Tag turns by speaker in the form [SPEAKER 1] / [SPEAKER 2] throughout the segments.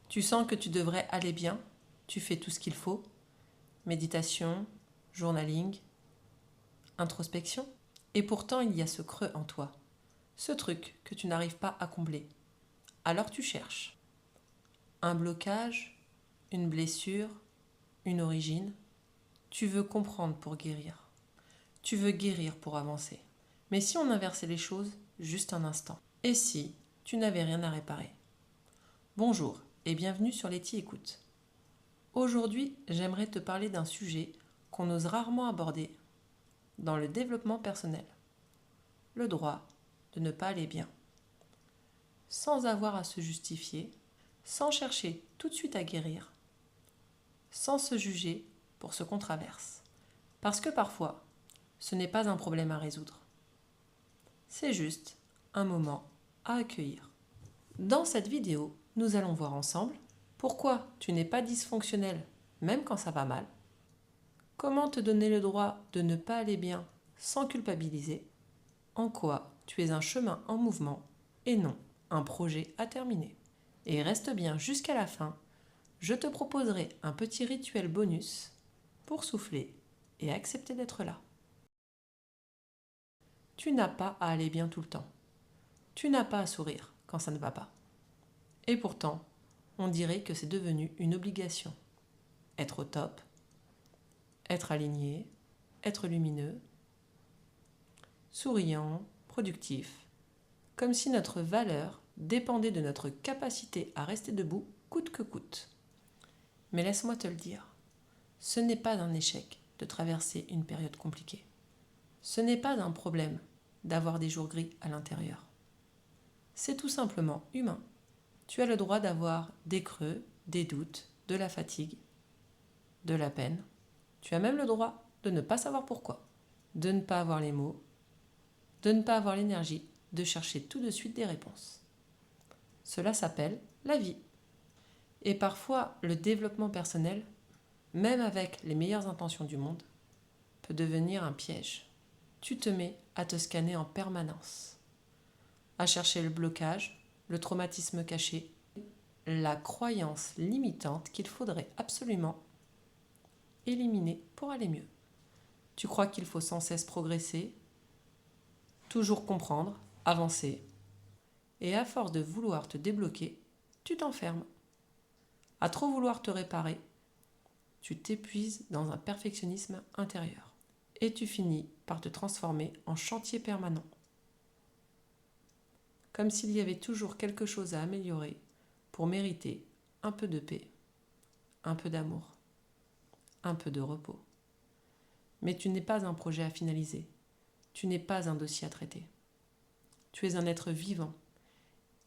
[SPEAKER 1] Tu sens que tu devrais aller bien, tu fais tout ce qu'il faut, méditation, journaling, introspection, et pourtant il y a ce creux en toi, ce truc que tu n'arrives pas à combler. Alors tu cherches un blocage, une blessure, une origine. Tu veux comprendre pour guérir. Tu veux guérir pour avancer. Mais si on inversait les choses juste un instant? Et si tu n'avais rien à réparer? Bonjour et bienvenue sur Letty Écoute. Aujourd'hui, j'aimerais te parler d'un sujet qu'on ose rarement aborder dans le développement personnel. Le droit de ne pas aller bien. Sans avoir à se justifier, sans chercher tout de suite à guérir, sans se juger pour ce qu'on traverse. Parce que parfois, ce n'est pas un problème à résoudre. C'est juste un moment à accueillir. Dans cette vidéo, nous allons voir ensemble pourquoi tu n'es pas dysfonctionnel même quand ça va mal, comment te donner le droit de ne pas aller bien sans culpabiliser, en quoi tu es un chemin en mouvement et non un projet à terminer. Et reste bien jusqu'à la fin, je te proposerai un petit rituel bonus pour souffler et accepter d'être là. Tu n'as pas à aller bien tout le temps. Tu n'as pas à sourire quand ça ne va pas. Et pourtant, on dirait que c'est devenu une obligation. Être au top, être aligné, être lumineux, souriant, productif, comme si notre valeur dépendait de notre capacité à rester debout coûte que coûte. Mais laisse-moi te le dire, ce n'est pas un échec de traverser une période compliquée. Ce n'est pas un problème d'avoir des jours gris à l'intérieur. C'est tout simplement humain. Tu as le droit d'avoir des creux, des doutes, de la fatigue, de la peine. Tu as même le droit de ne pas savoir pourquoi, de ne pas avoir les mots, de ne pas avoir l'énergie de chercher tout de suite des réponses. Cela s'appelle la vie. Et parfois, le développement personnel, même avec les meilleures intentions du monde, peut devenir un piège. Tu te mets à te scanner en permanence, à chercher le blocage, le traumatisme caché, la croyance limitante qu'il faudrait absolument éliminer pour aller mieux. Tu crois qu'il faut sans cesse progresser, toujours comprendre, avancer, et à force de vouloir te débloquer, tu t'enfermes. À trop vouloir te réparer, tu t'épuises dans un perfectionnisme intérieur et tu finis par te transformer en chantier permanent. Comme s'il y avait toujours quelque chose à améliorer pour mériter un peu de paix, un peu d'amour, un peu de repos. Mais tu n'es pas un projet à finaliser, tu n'es pas un dossier à traiter. Tu es un être vivant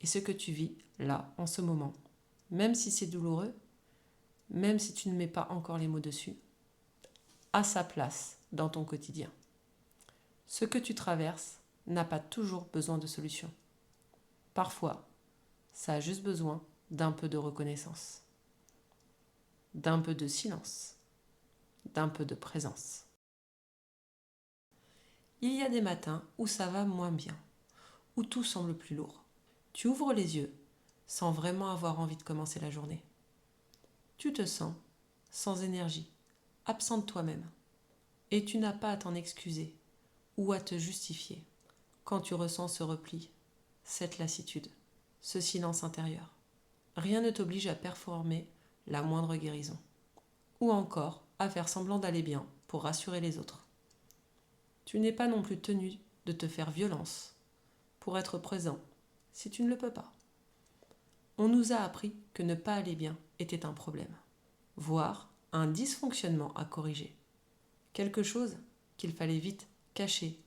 [SPEAKER 1] et ce que tu vis là, en ce moment, même si c'est douloureux, même si tu ne mets pas encore les mots dessus, a sa place dans ton quotidien. Ce que tu traverses n'a pas toujours besoin de solution. Parfois, ça a juste besoin d'un peu de reconnaissance, d'un peu de silence, d'un peu de présence. Il y a des matins où ça va moins bien, où tout semble plus lourd. Tu ouvres les yeux sans vraiment avoir envie de commencer la journée. Tu te sens sans énergie, absent de toi-même. Et tu n'as pas à t'en excuser ou à te justifier quand tu ressens ce repli, cette lassitude, ce silence intérieur. Rien ne t'oblige à performer la moindre guérison ou encore à faire semblant d'aller bien pour rassurer les autres. Tu n'es pas non plus tenu de te faire violence pour être présent si tu ne le peux pas. On nous a appris que ne pas aller bien était un problème, voire un dysfonctionnement à corriger. Quelque chose qu'il fallait vite cacher,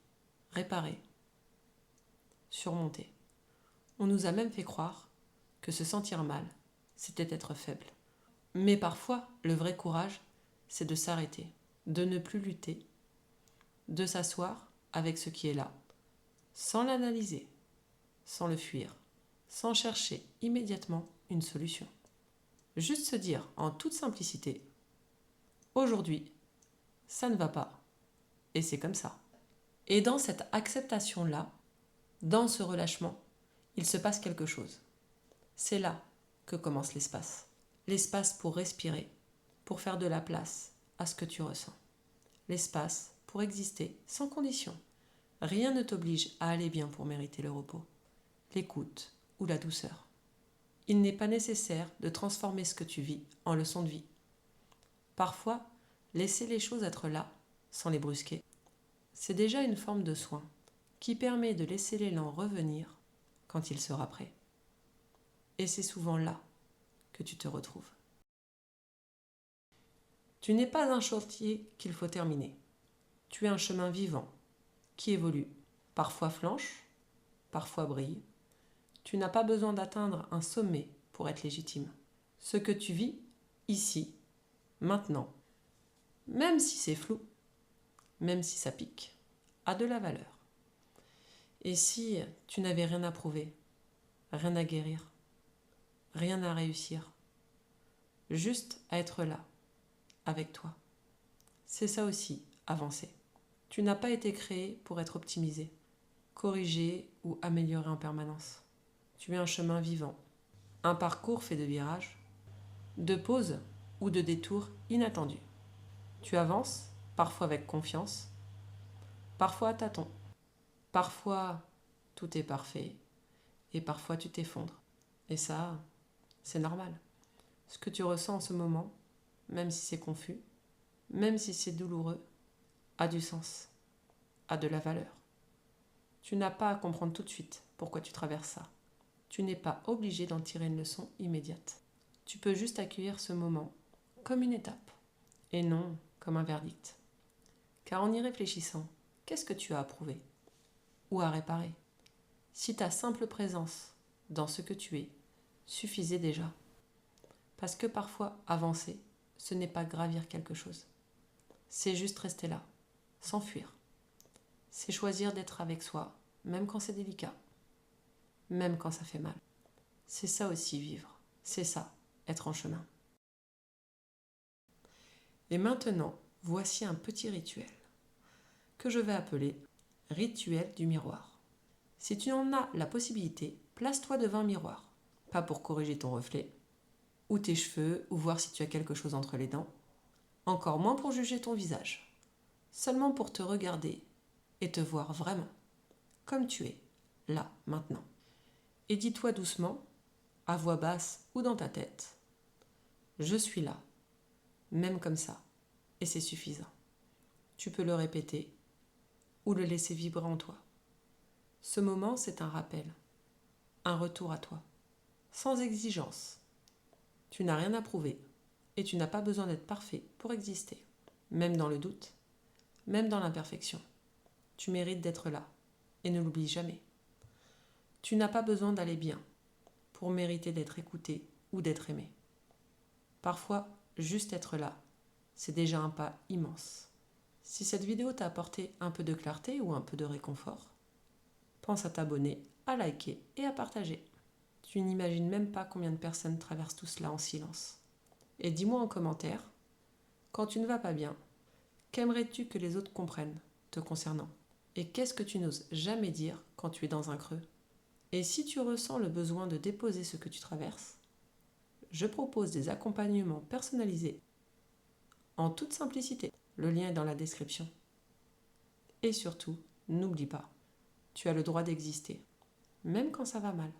[SPEAKER 1] réparer, surmonter. On nous a même fait croire que se sentir mal, c'était être faible. Mais parfois, le vrai courage, c'est de s'arrêter, de ne plus lutter, de s'asseoir avec ce qui est là, sans l'analyser, sans le fuir, sans chercher immédiatement une solution. Juste se dire en toute simplicité, aujourd'hui, ça ne va pas, et c'est comme ça. Et dans cette acceptation-là, dans ce relâchement, il se passe quelque chose. C'est là que commence l'espace. L'espace pour respirer, pour faire de la place à ce que tu ressens. L'espace pour exister sans condition. Rien ne t'oblige à aller bien pour mériter le repos, l'écoute ou la douceur. Il n'est pas nécessaire de transformer ce que tu vis en leçon de vie. Parfois, laisser les choses être là, sans les brusquer, c'est déjà une forme de soin qui permet de laisser l'élan revenir quand il sera prêt. Et c'est souvent là que tu te retrouves. Tu n'es pas un chantier qu'il faut terminer. Tu es un chemin vivant qui évolue, parfois flanche, parfois brille. Tu n'as pas besoin d'atteindre un sommet pour être légitime. Ce que tu vis, ici, maintenant, même si c'est flou, même si ça pique, a de la valeur. Et si tu n'avais rien à prouver, rien à guérir, rien à réussir, juste à être là, avec toi. C'est ça aussi, avancer. Tu n'as pas été créé pour être optimisé, corrigé ou amélioré en permanence. Tu es un chemin vivant, un parcours fait de virages, de pauses ou de détours inattendus. Tu avances, parfois avec confiance, parfois à tâtons, parfois tout est parfait et parfois tu t'effondres. Et ça, c'est normal. Ce que tu ressens en ce moment, même si c'est confus, même si c'est douloureux, a du sens, a de la valeur. Tu n'as pas à comprendre tout de suite pourquoi tu traverses ça. Tu n'es pas obligé d'en tirer une leçon immédiate. Tu peux juste accueillir ce moment comme une étape et non comme un verdict. Car en y réfléchissant, qu'est-ce que tu as à prouver ou à réparer? Si ta simple présence dans ce que tu es suffisait déjà. Parce que parfois, avancer, ce n'est pas gravir quelque chose. C'est juste rester là, sans fuir. C'est choisir d'être avec soi, même quand c'est délicat, même quand ça fait mal. C'est ça aussi vivre, c'est ça, être en chemin. Et maintenant, voici un petit rituel que je vais appeler rituel du miroir. Si tu en as la possibilité, place-toi devant un miroir. Pas pour corriger ton reflet, ou tes cheveux, ou voir si tu as quelque chose entre les dents. Encore moins pour juger ton visage. Seulement pour te regarder et te voir vraiment, comme tu es, là, maintenant. Et dis-toi doucement, à voix basse ou dans ta tête, je suis là, même comme ça, et c'est suffisant. Tu peux le répéter ou le laisser vibrer en toi. Ce moment, c'est un rappel, un retour à toi, sans exigence. Tu n'as rien à prouver et tu n'as pas besoin d'être parfait pour exister, même dans le doute, même dans l'imperfection. Tu mérites d'être là et ne l'oublie jamais. Tu n'as pas besoin d'aller bien pour mériter d'être écouté ou d'être aimé. Parfois, juste être là, c'est déjà un pas immense. Si cette vidéo t'a apporté un peu de clarté ou un peu de réconfort, pense à t'abonner, à liker et à partager. Tu n'imagines même pas combien de personnes traversent tout cela en silence. Et dis-moi en commentaire, quand tu ne vas pas bien, qu'aimerais-tu que les autres comprennent te concernant? Et qu'est-ce que tu n'oses jamais dire quand tu es dans un creux? Et si tu ressens le besoin de déposer ce que tu traverses, je propose des accompagnements personnalisés en toute simplicité. Le lien est dans la description. Et surtout, n'oublie pas, tu as le droit d'exister, même quand ça va mal.